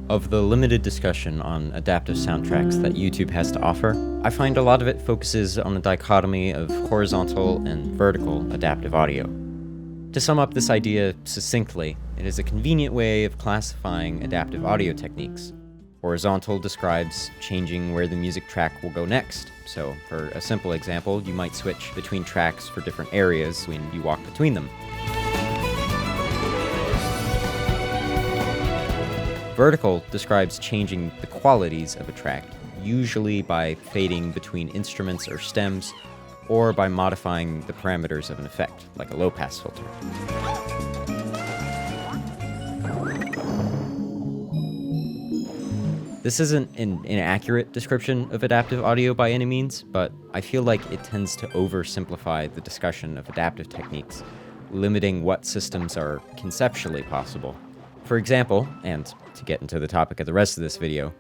Of the limited discussion on adaptive soundtracks that YouTube has to offer, I find a lot of it focuses on the dichotomy of horizontal and vertical adaptive audio. To sum up this idea succinctly, it is a convenient way of classifying adaptive audio techniques. Horizontal describes changing where the music track will go next. So, for a simple example, you might switch between tracks for different areas when you walk between them. Vertical describes changing the qualities of a track, usually by fading between instruments or stems, or by modifying the parameters of an effect, like a low-pass filter. This isn't an inaccurate description of adaptive audio by any means, but I feel like it tends to oversimplify the discussion of adaptive techniques, limiting what systems are conceptually possible. For example, and to get into the topic of the rest of this video,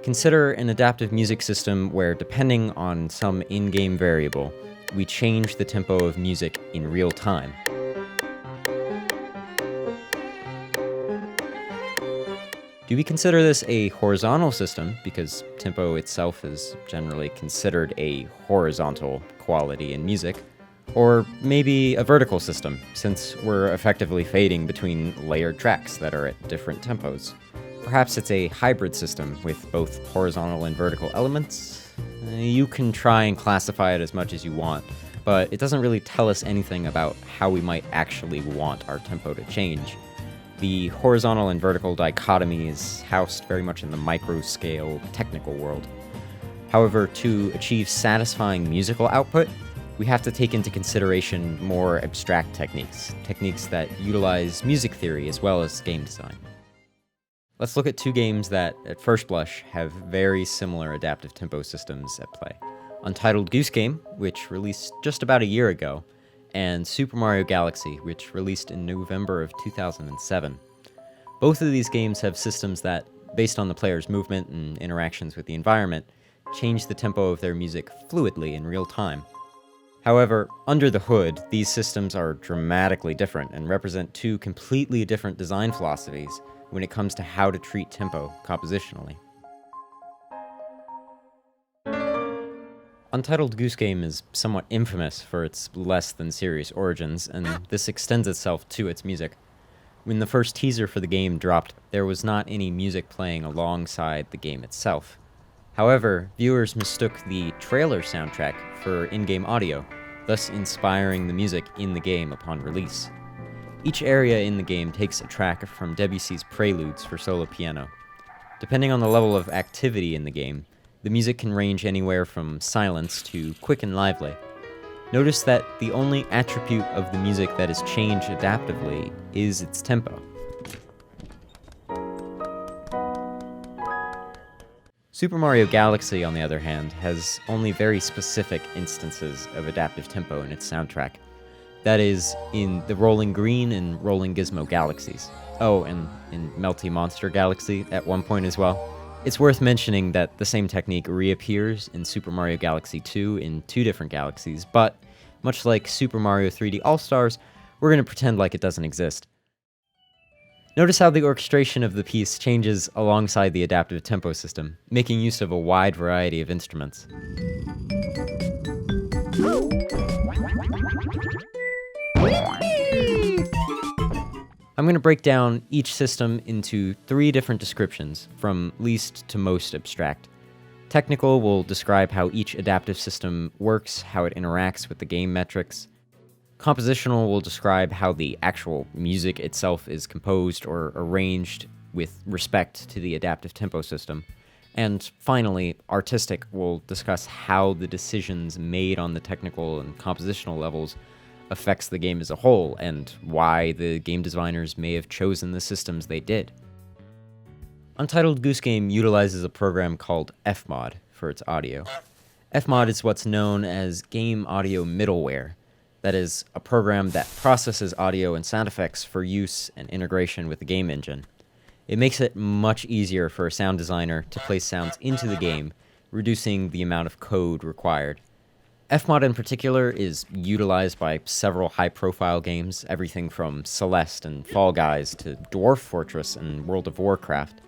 consider an adaptive music system where, depending on some in-game variable, we change the tempo of music in real time. Do we consider this a horizontal system, because tempo itself is generally considered a horizontal quality in music? Or maybe a vertical system, since we're effectively fading between layered tracks that are at different tempos. Perhaps it's a hybrid system with both horizontal and vertical elements. You can try and classify it as much as you want, but it doesn't really tell us anything about how we might actually want our tempo to change. The horizontal and vertical dichotomy is housed very much in the micro-scale technical world. However, to achieve satisfying musical output, we have to take into consideration more abstract techniques that utilize music theory as well as game design. Let's look at two games that, at first blush, have very similar adaptive tempo systems at play. Untitled Goose Game, which released just about a year ago, and Super Mario Galaxy, which released in November of 2007. Both of these games have systems that, based on the player's movement and interactions with the environment, change the tempo of their music fluidly in real time. However, under the hood, these systems are dramatically different and represent two completely different design philosophies when it comes to how to treat tempo compositionally. Untitled Goose Game is somewhat infamous for its less than serious origins, and this extends itself to its music. When the first teaser for the game dropped, there was not any music playing alongside the game itself. However, viewers mistook the trailer soundtrack for in-game audio, thus inspiring the music in the game upon release. Each area in the game takes a track from Debussy's Preludes for solo piano. Depending on the level of activity in the game, the music can range anywhere from silence to quick and lively. Notice that the only attribute of the music that is changed adaptively is its tempo. Super Mario Galaxy, on the other hand, has only very specific instances of adaptive tempo in its soundtrack. That is, in the Rolling Green and Rolling Gizmo galaxies. Oh, and in Melty Monster Galaxy at one point as well. It's worth mentioning that the same technique reappears in Super Mario Galaxy 2 in two different galaxies, but much like Super Mario 3D All-Stars, we're going to pretend like it doesn't exist. Notice how the orchestration of the piece changes alongside the adaptive tempo system, making use of a wide variety of instruments. I'm going to break down each system into three different descriptions, from least to most abstract. Technical will describe how each adaptive system works, how it interacts with the game metrics. Compositional will describe how the actual music itself is composed or arranged with respect to the adaptive tempo system. And finally, artistic will discuss how the decisions made on the technical and compositional levels affects the game as a whole, and why the game designers may have chosen the systems they did. Untitled Goose Game utilizes a program called Fmod for its audio. Fmod is what's known as game audio middleware. That is, a program that processes audio and sound effects for use and integration with the game engine. It makes it much easier for a sound designer to place sounds into the game, reducing the amount of code required. Fmod in particular is utilized by several high-profile games, everything from Celeste and Fall Guys to Dwarf Fortress and World of Warcraft.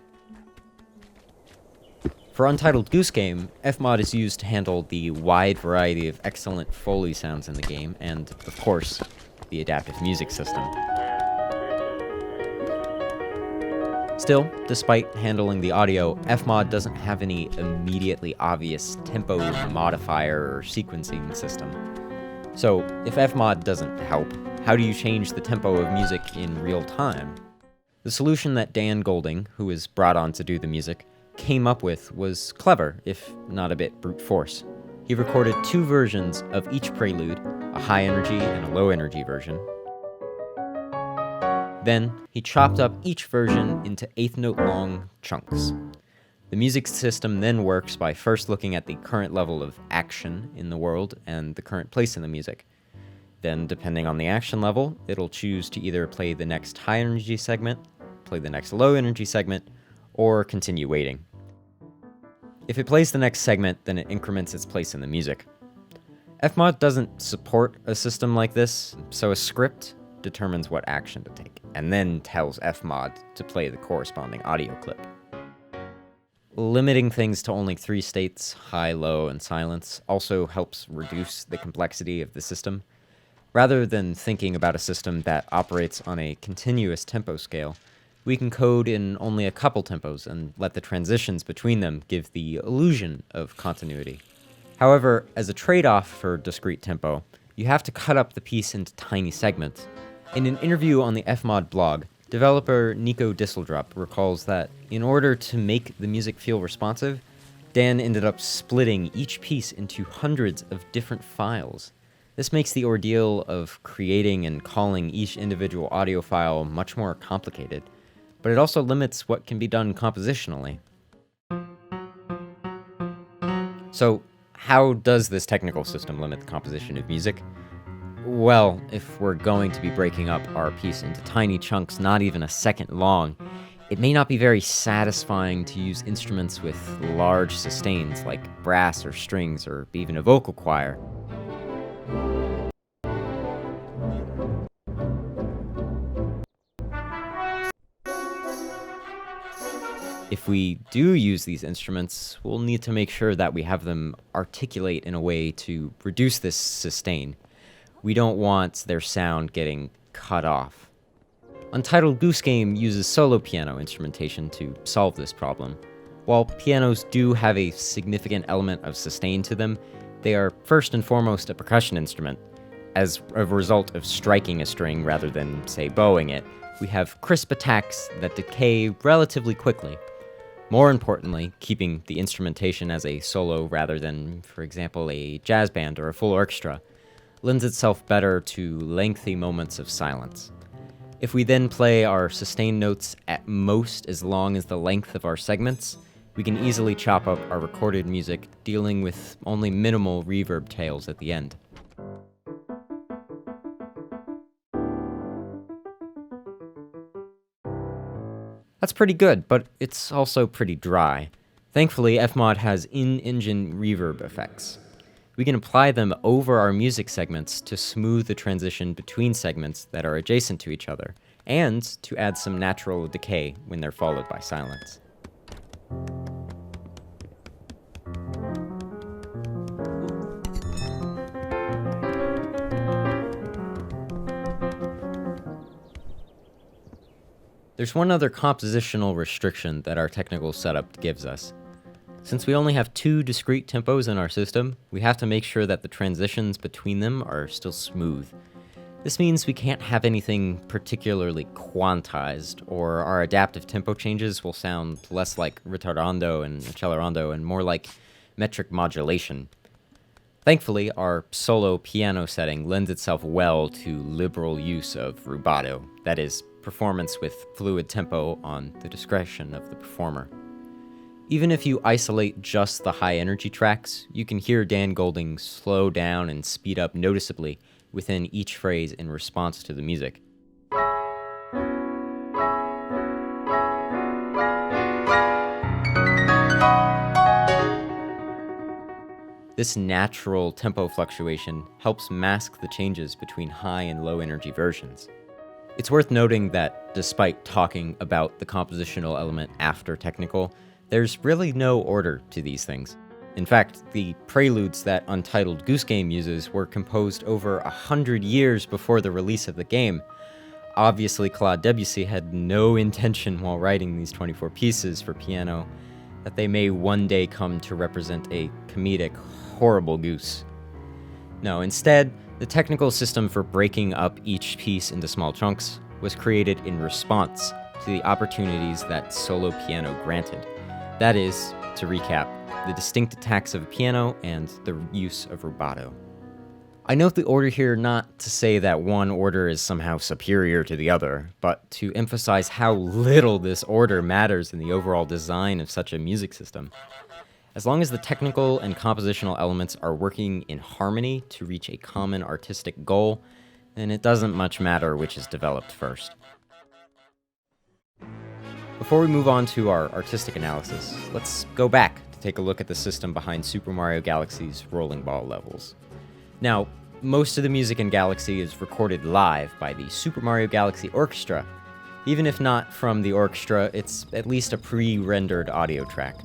For Untitled Goose Game, Fmod is used to handle the wide variety of excellent Foley sounds in the game, and, of course, the adaptive music system. Still, despite handling the audio, Fmod doesn't have any immediately obvious tempo modifier or sequencing system. So, if Fmod doesn't help, how do you change the tempo of music in real time? The solution that Dan Golding, who was brought on to do the music, came up with was clever, if not a bit brute force. He recorded 2 versions of each prelude, a high energy and a low energy version. Then, he chopped up each version into 8th note long chunks. The music system then works by first looking at the current level of action in the world and the current place in the music. Then, depending on the action level, it'll choose to either play the next high energy segment, play the next low energy segment, or continue waiting. If it plays the next segment, then it increments its place in the music. Fmod doesn't support a system like this, so a script determines what action to take, and then tells Fmod to play the corresponding audio clip. Limiting things to only 3 states, high, low, and silence, also helps reduce the complexity of the system. Rather than thinking about a system that operates on a continuous tempo scale, we can code in only a couple tempos and let the transitions between them give the illusion of continuity. However, as a trade-off for discrete tempo, you have to cut up the piece into tiny segments. In an interview on the Fmod blog, developer Nico Disseldrup recalls that in order to make the music feel responsive, Dan ended up splitting each piece into hundreds of different files. This makes the ordeal of creating and calling each individual audio file much more complicated, but it also limits what can be done compositionally. So, how does this technical system limit the composition of music? Well, if we're going to be breaking up our piece into tiny chunks not even a second long, it may not be very satisfying to use instruments with large sustains like brass or strings or even a vocal choir. If we do use these instruments, we'll need to make sure that we have them articulate in a way to reduce this sustain. We don't want their sound getting cut off. Untitled Goose Game uses solo piano instrumentation to solve this problem. While pianos do have a significant element of sustain to them, they are first and foremost a percussion instrument. As a result of striking a string rather than, say, bowing it, we have crisp attacks that decay relatively quickly. More importantly, keeping the instrumentation as a solo rather than, for example, a jazz band or a full orchestra, lends itself better to lengthy moments of silence. If we then play our sustained notes at most as long as the length of our segments, we can easily chop up our recorded music, dealing with only minimal reverb tails at the end. That's pretty good, but it's also pretty dry. Thankfully, Fmod has in-engine reverb effects. We can apply them over our music segments to smooth the transition between segments that are adjacent to each other, and to add some natural decay when they're followed by silence. There's one other compositional restriction that our technical setup gives us. Since we only have 2 discrete tempos in our system, we have to make sure that the transitions between them are still smooth. This means we can't have anything particularly quantized, or our adaptive tempo changes will sound less like ritardando and accelerando and more like metric modulation. Thankfully, our solo piano setting lends itself well to liberal use of rubato, that is, performance with fluid tempo on the discretion of the performer. Even if you isolate just the high energy tracks, you can hear Dan Golding slow down and speed up noticeably within each phrase in response to the music. This natural tempo fluctuation helps mask the changes between high and low energy versions. It's worth noting that despite talking about the compositional element after technical, There's really no order to these things. In fact, the preludes that Untitled Goose Game uses were composed over 100 years before the release of the game. Obviously, Claude Debussy had no intention while writing these 24 pieces for piano that they may one day come to represent a comedic, horrible goose. No, instead, the technical system for breaking up each piece into small chunks was created in response to the opportunities that solo piano granted. That is, to recap, the distinct attacks of a piano and the use of rubato. I note the order here not to say that one order is somehow superior to the other, but to emphasize how little this order matters in the overall design of such a music system. As long as the technical and compositional elements are working in harmony to reach a common artistic goal, then it doesn't much matter which is developed first. Before we move on to our artistic analysis, let's go back to take a look at the system behind Super Mario Galaxy's rolling ball levels. Now, most of the music in Galaxy is recorded live by the Super Mario Galaxy Orchestra. Even if not from the orchestra, it's at least a pre-rendered audio track.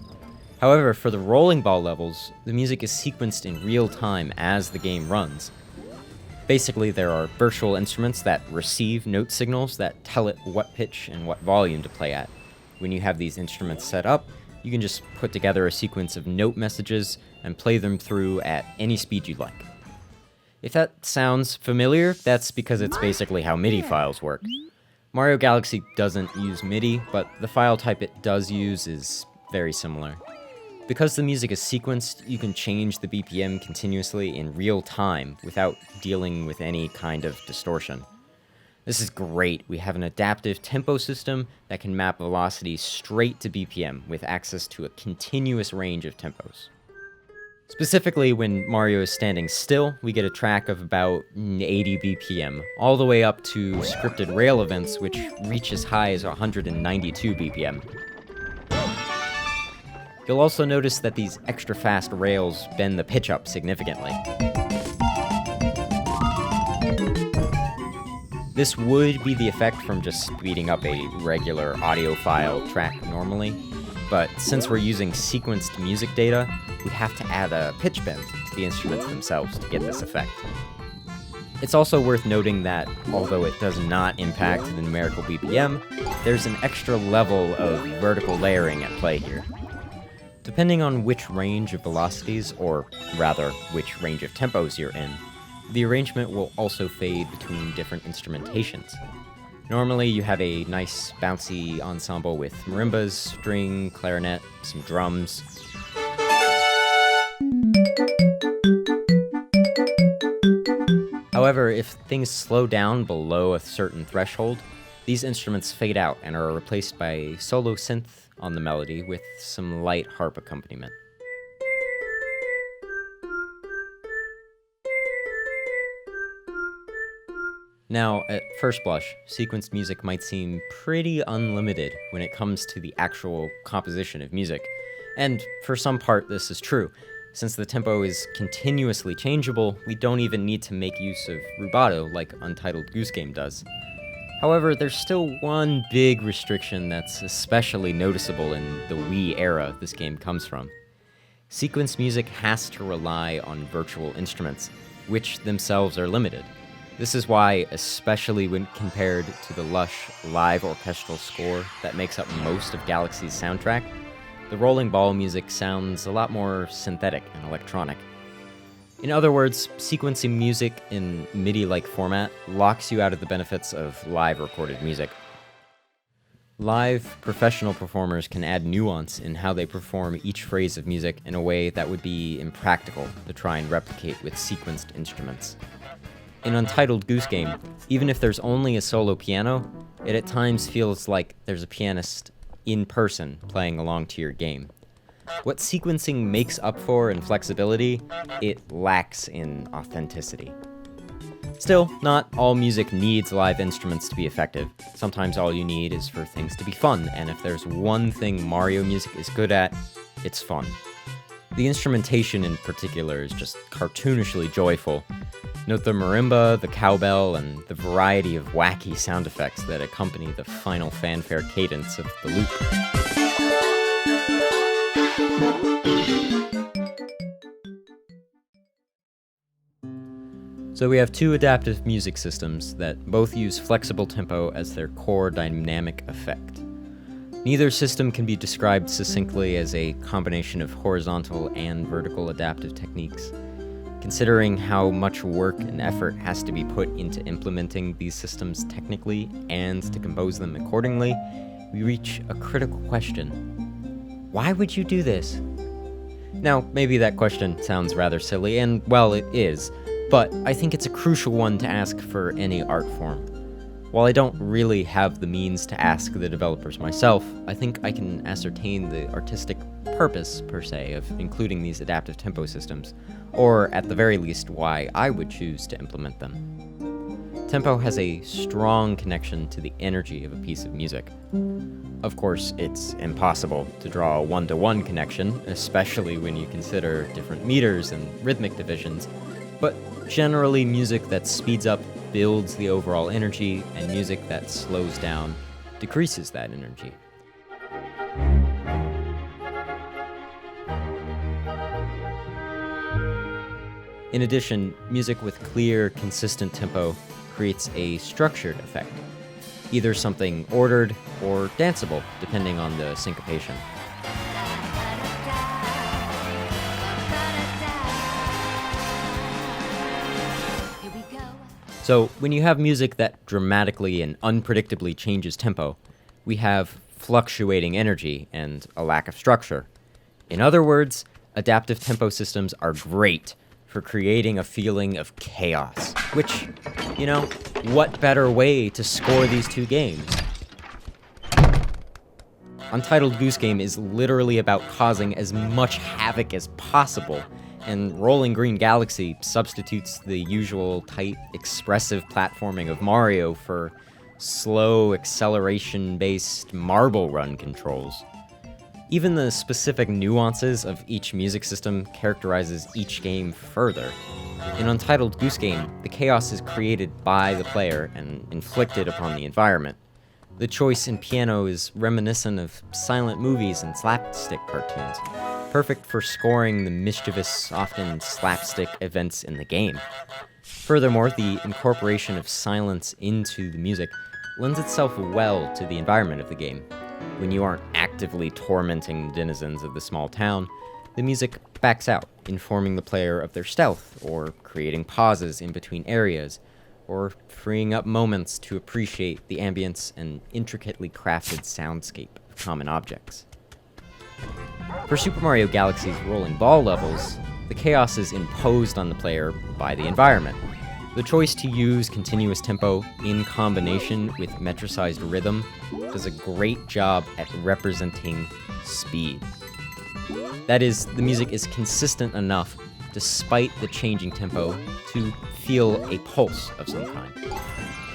However, for the rolling ball levels, the music is sequenced in real time as the game runs. Basically, there are virtual instruments that receive note signals that tell it what pitch and what volume to play at. When you have these instruments set up, you can just put together a sequence of note messages and play them through at any speed you'd like. If that sounds familiar, that's because it's basically how MIDI files work. Mario Galaxy doesn't use MIDI, but the file type it does use is very similar. Because the music is sequenced, you can change the BPM continuously in real time without dealing with any kind of distortion. This is great. We have an adaptive tempo system that can map velocity straight to BPM with access to a continuous range of tempos. Specifically, when Mario is standing still, we get a track of about 80 BPM, all the way up to scripted rail events, which reach as high as 192 BPM. You'll also notice that these extra fast rails bend the pitch up significantly. This would be the effect from just speeding up a regular audiophile track normally, but since we're using sequenced music data, we have to add a pitch bend to the instruments themselves to get this effect. It's also worth noting that, although it does not impact the numerical BPM, there's an extra level of vertical layering at play here. Depending on which range of velocities, or rather, which range of tempos you're in, the arrangement will also fade between different instrumentations. Normally, you have a nice, bouncy ensemble with marimbas, string, clarinet, some drums. However, if things slow down below a certain threshold, these instruments fade out and are replaced by a solo synth on the melody with some light harp accompaniment. Now, at first blush, sequenced music might seem pretty unlimited when it comes to the actual composition of music. And for some part, this is true. Since the tempo is continuously changeable, we don't even need to make use of rubato like Untitled Goose Game does. However, there's still one big restriction that's especially noticeable in the Wii era this game comes from. Sequenced music has to rely on virtual instruments, which themselves are limited. This is why, especially when compared to the lush live orchestral score that makes up most of Galaxy's soundtrack, the rolling ball music sounds a lot more synthetic and electronic. In other words, sequencing music in MIDI-like format locks you out of the benefits of live recorded music. Live, professional performers can add nuance in how they perform each phrase of music in a way that would be impractical to try and replicate with sequenced instruments. In Untitled Goose Game, even if there's only a solo piano, it at times feels like there's a pianist in person playing along to your game. What sequencing makes up for in flexibility, it lacks in authenticity. Still, not all music needs live instruments to be effective. Sometimes all you need is for things to be fun, and if there's one thing Mario music is good at, it's fun. The instrumentation in particular is just cartoonishly joyful. Note the marimba, the cowbell, and the variety of wacky sound effects that accompany the final fanfare cadence of the loop. So we have two adaptive music systems that both use flexible tempo as their core dynamic effect. Neither system can be described succinctly as a combination of horizontal and vertical adaptive techniques. Considering how much work and effort has to be put into implementing these systems technically and to compose them accordingly, we reach a critical question. Why would you do this? Now, maybe that question sounds rather silly, and well, it is, but I think it's a crucial one to ask for any art form. While I don't really have the means to ask the developers myself, I think I can ascertain the artistic purpose, per se, of including these adaptive tempo systems, or at the very least, why I would choose to implement them. Tempo has a strong connection to the energy of a piece of music. Of course, it's impossible to draw a one-to-one connection, especially when you consider different meters and rhythmic divisions, but generally music that speeds up builds the overall energy, and music that slows down decreases that energy. In addition, music with clear, consistent tempo creates a structured effect, either something ordered or danceable, depending on the syncopation. So, when you have music that dramatically and unpredictably changes tempo, we have fluctuating energy and a lack of structure. In other words, adaptive tempo systems are great for creating a feeling of chaos, which, what better way to score these two games? Untitled Goose Game is literally about causing as much havoc as possible, and Rolling Green Galaxy substitutes the usual tight, expressive platforming of Mario for slow, acceleration-based marble run controls. Even the specific nuances of each music system characterizes each game further. In Untitled Goose Game, the chaos is created by the player and inflicted upon the environment. The choice in piano is reminiscent of silent movies and slapstick cartoons, perfect for scoring the mischievous, often slapstick events in the game. Furthermore, the incorporation of silence into the music lends itself well to the environment of the game. When you aren't actively tormenting the denizens of the small town, the music backs out, informing the player of their stealth, or creating pauses in between areas, or freeing up moments to appreciate the ambience and intricately crafted soundscape of common objects. For Super Mario Galaxy's rolling ball levels, the chaos is imposed on the player by the environment. The choice to use continuous tempo in combination with metricized rhythm does a great job at representing speed. That is, the music is consistent enough, despite the changing tempo, to feel a pulse of some kind.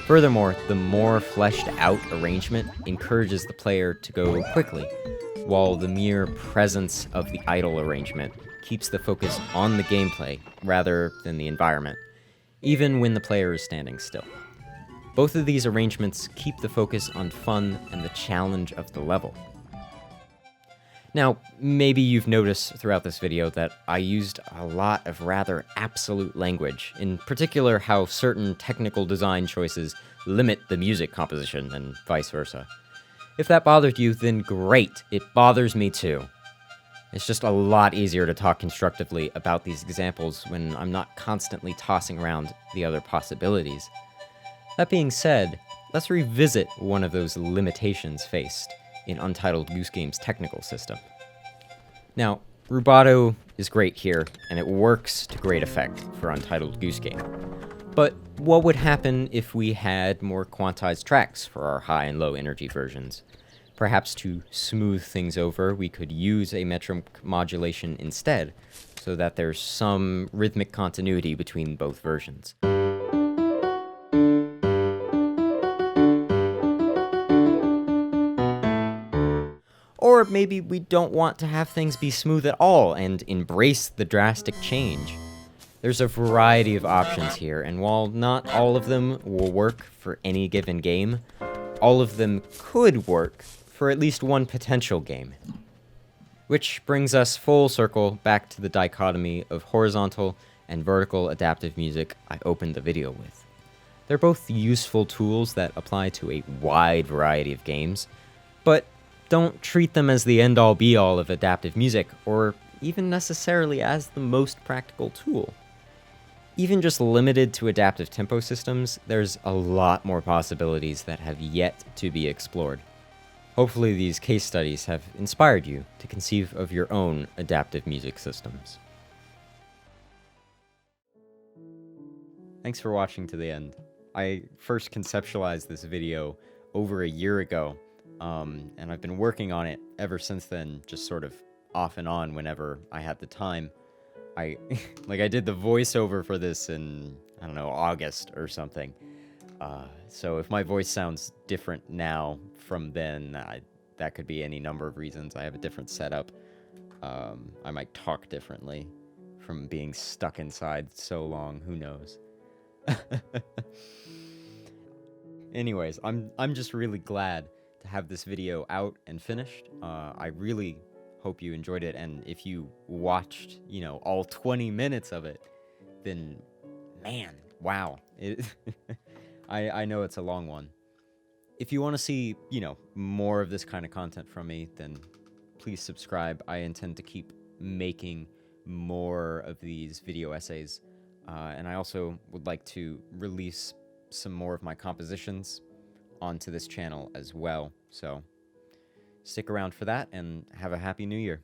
Furthermore, the more fleshed out arrangement encourages the player to go quickly, while the mere presence of the idle arrangement keeps the focus on the gameplay rather than the environment, even when the player is standing still. Both of these arrangements keep the focus on fun and the challenge of the level. Now, maybe you've noticed throughout this video that I used a lot of rather absolute language, in particular how certain technical design choices limit the music composition and vice versa. If that bothered you, then great, it bothers me too. It's just a lot easier to talk constructively about these examples when I'm not constantly tossing around the other possibilities. That being said, let's revisit one of those limitations faced in Untitled Goose Game's technical system. Now, rubato is great here, and it works to great effect for Untitled Goose Game. But what would happen if we had more quantized tracks for our high and low energy versions? Perhaps to smooth things over, we could use a metronome modulation instead, so that there's some rhythmic continuity between both versions. Or maybe we don't want to have things be smooth at all and embrace the drastic change. There's a variety of options here, and while not all of them will work for any given game, all of them could work for at least one potential game. Which brings us full circle back to the dichotomy of horizontal and vertical adaptive music I opened the video with. They're both useful tools that apply to a wide variety of games, but don't treat them as the end-all be-all of adaptive music, or even necessarily as the most practical tool. Even just limited to adaptive tempo systems, there's a lot more possibilities that have yet to be explored. Hopefully these case studies have inspired you to conceive of your own adaptive music systems. Thanks for watching to the end. I first conceptualized this video over a year ago, and I've been working on it ever since then, just sort of off and on whenever I had the time. I did the voiceover for this in, I don't know, August or something. So if my voice sounds different now from then, that could be any number of reasons. I have a different setup. I might talk differently from being stuck inside so long. Who knows? Anyways, I'm just really glad to have this video out and finished. I really hope you enjoyed it, and if you watched, all 20 minutes of it, then, man, wow. I know it's a long one. If you want to see, more of this kind of content from me, then please subscribe. I intend to keep making more of these video essays, and I also would like to release some more of my compositions onto this channel as well. So stick around for that, and have a happy new year.